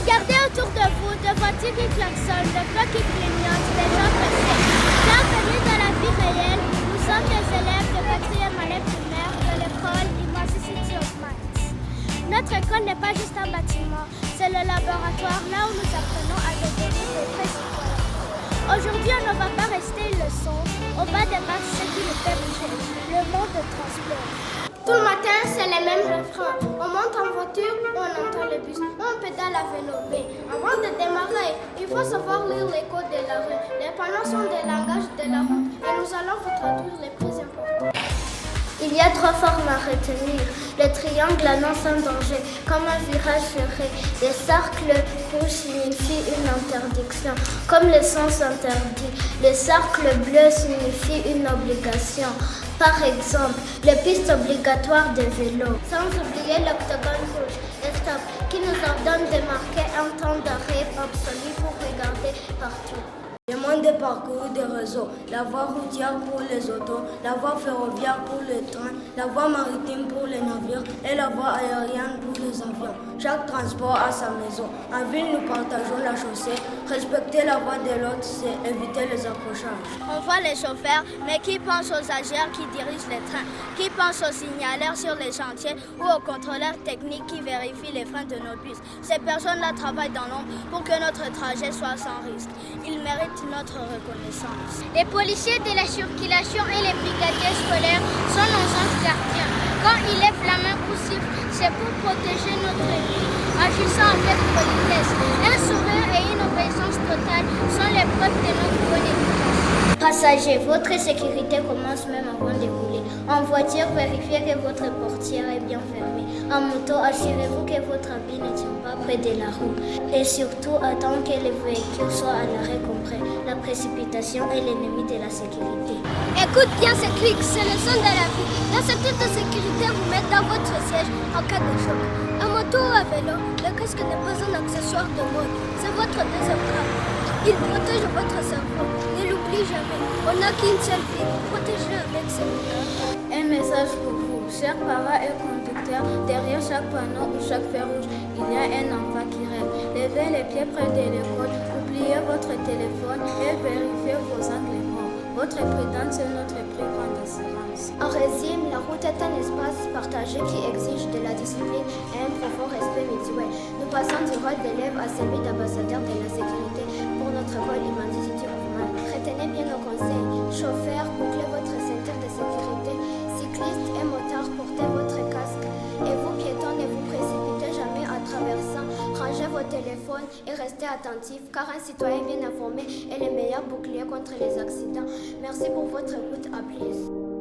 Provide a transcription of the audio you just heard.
Regardez autour de vous, de voitures qui klaxonnent, de flots qui clignotent, des gens pressés. Bienvenue dans la vie réelle. Nous sommes des élèves de 4e année primaire de l'école Immensity of Minds. Notre école n'est pas juste un bâtiment, c'est le laboratoire là où nous apprenons à devenir des vrais citoyens. Aujourd'hui, on ne va pas rester une leçon, on va débattre ce qui nous fait bouger, le monde de transport. Tout le matin, c'est les mêmes refrains. On monte en voiture, on entend le bus, on pédale à vélo. Mais avant de démarrer, il faut savoir lire les codes de la rue. Les panneaux sont des langages de la route et nous allons vous traduire les plus importants. Il y a 3 formes à retenir. Le triangle annonce un danger, comme un virage serré. Le cercle rouge signifie une interdiction, comme le sens interdit. Le cercle bleu signifie une obligation. Par exemple, les pistes obligatoires de vélo. Sans oublier l'octogone rouge, le stop, qui nous ordonne de marquer un temps d'arrêt absolu pour regarder partout. Les modes de parcours des réseaux, la voie routière pour les autos, la voie ferroviaire pour les trains, la voie maritime pour les navires et la voie aérienne pour les avions. Chaque transport a sa maison. En ville, nous partageons la chaussée. Respecter la voie de l'autre, c'est éviter les accrochages. On voit les chauffeurs, mais qui pense aux agents qui dirigent les trains? Qui pense aux signaleurs sur les chantiers ou aux contrôleurs techniques qui vérifient les freins de nos bus? Ces personnes-là travaillent dans l'ombre pour que notre trajet soit sans risque. Ils méritent notre reconnaissance. Les policiers de la circulation et les brigadiers scolaires sont nos anges gardiens. Quand ils lèvent la main ou sifflent, c'est pour protéger notre vie, agissant avec politesse. Un sourire et une obéissance totale sont les preuves de notre bonne éducation. Passagers, votre sécurité commence même avant de rouler. En voiture, vérifiez que votre portière est bien fermée. En moto, assurez-vous que votre habit ne tient pas près de la roue. Et surtout, attendez que le véhicule soit à l'arrêt complet. La précipitation est l'ennemi de la sécurité. Écoute bien ce clic, c'est le son de la vie. La ceinture de sécurité vous met dans votre siège en cas de choc. À moto ou à vélo, le casque n'est pas un accessoire de mode. C'est votre deuxième bras. Il protège votre cerveau. Ne l'oublie jamais. On n'a qu'une seule vie. Protégez avec ce bras. Un message pour vous, chers parents et conducteurs. Derrière chaque panneau ou chaque feu rouge, il y a un enfant qui rêve. Levez les pieds près de l'école, oubliez votre téléphone et vérifiez vos angles morts. Votre prudence est notre plus grande assurance. En résumé, la route est un espace partagé qui exige de la discipline et un profond respect mutuel. Nous passons du rôle d'élève à celui d'ambassadeur de la sécurité pour notre école Immensity of Minds. Retenez bien nos conseils. Chauffeurs, bouclez votre ceinture de sécurité. Cyclistes et motards, portez votre casque. Et vous, piétons, ne vous précipitez jamais en traversant. Rangez vos téléphones et restez attentifs, car un citoyen bien informé est le meilleur bouclier contre les accidents. Merci pour votre écoute. À plus.